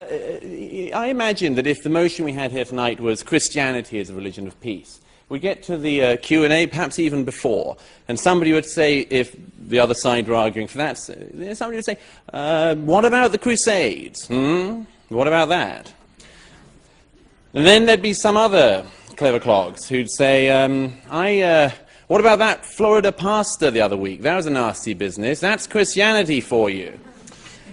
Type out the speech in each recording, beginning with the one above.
I imagine that if the motion we had here tonight was Christianity is a religion of peace, we get to the Q&A, perhaps even before, and somebody would say, if the other side were arguing for that, somebody would say, what about the Crusades? What about that? And then there'd be some other clever clogs who'd say, what about that Florida pastor the other week? That was a nasty business. That's Christianity for you.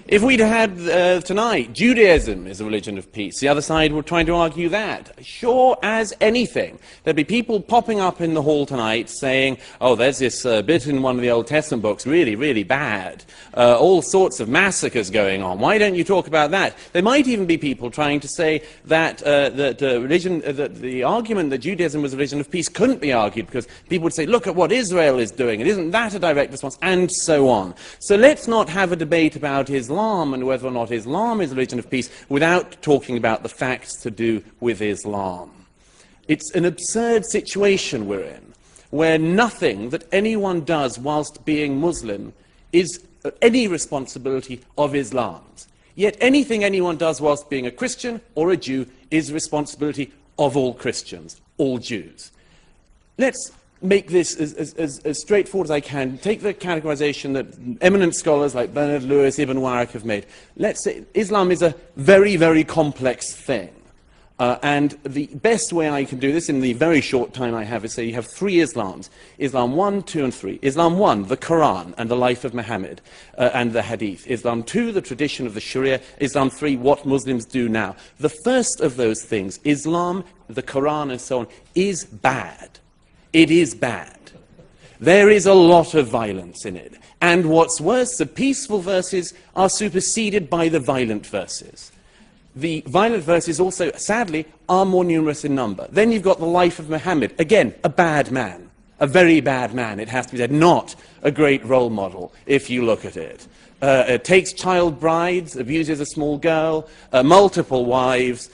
If we'd had tonight, Judaism is a religion of peace, the other side were trying to argue that. Sure as anything. There'd be people popping up in the hall tonight saying, oh, there's this bit in one of the Old Testament books, really, really bad. All sorts of massacres going on. Why don't you talk about that? There might even be people trying to say that, the argument that Judaism was a religion of peace couldn't be argued because people would say, look at what Israel is doing, and isn't that a direct response, and so on. So let's not have a debate about Islam and whether or not Islam is a religion of peace without talking about the facts to do with Islam. It's an absurd situation we're in, where nothing that anyone does whilst being Muslim is any responsibility of Islam's. Yet anything anyone does whilst being a Christian or a Jew is responsibility of all Christians, all Jews. Let's make this as straightforward as I can. Take the categorization that eminent scholars like Bernard Lewis, Ibn Waraq have made. Let's say Islam is a very, very complex thing. And the best way I can do this in the very short time I have is say you have three Islams. Islam 1, 2, and 3. Islam 1, the Quran and the life of Muhammad and the Hadith. Islam 2, the tradition of the Sharia. Islam 3, what Muslims do now. The first of those things, Islam, the Quran and so on, is bad. It is bad. There is a lot of violence in it. And what's worse, the peaceful verses are superseded by the violent verses. The violent verses also, sadly, are more numerous in number. Then you've got the life of Muhammad. Again, a bad man. A very bad man, it has to be said. Not a great role model, if you look at it. Takes child brides, abuses a small girl, multiple wives,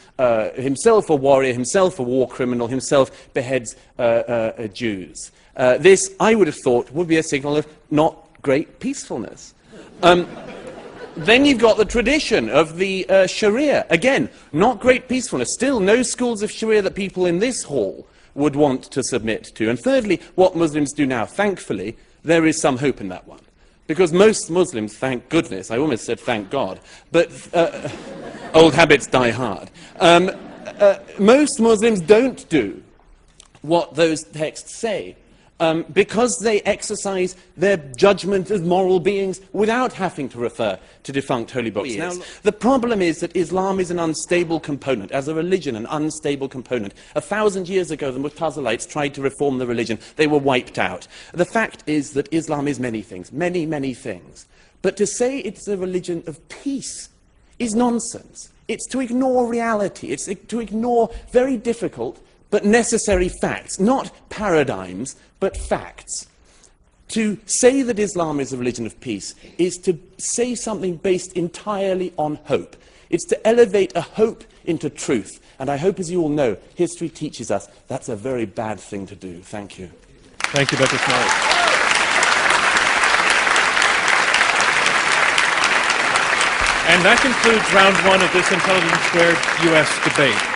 himself a warrior, himself a war criminal, himself beheads Jews. This, I would have thought, would be a signal of not great peacefulness. Then you've got the tradition of the Sharia. Again, not great peacefulness. Still, no schools of Sharia that people in this hall would want to submit to. And thirdly, what Muslims do now. Thankfully, there is some hope in that one. Because most Muslims, thank goodness, I almost said thank God, but old habits die hard. Most Muslims don't do what those texts say, because they exercise their judgment as moral beings without having to refer to defunct holy books. Now, the problem is that Islam is an unstable component, as a religion, an unstable component. 1,000 years ago, the Mu'tazilites tried to reform the religion. They were wiped out. The fact is that Islam is many things, many, many things. But to say it's a religion of peace is nonsense. It's to ignore reality. It's to ignore very difficult but necessary facts, not paradigms, but facts. To say that Islam is a religion of peace is to say something based entirely on hope. It's to elevate a hope into truth. And I hope, as you all know, history teaches us that's a very bad thing to do. Thank you. Thank you, Dr. Smart. And that concludes round one of this Intelligence Squared U.S. debate.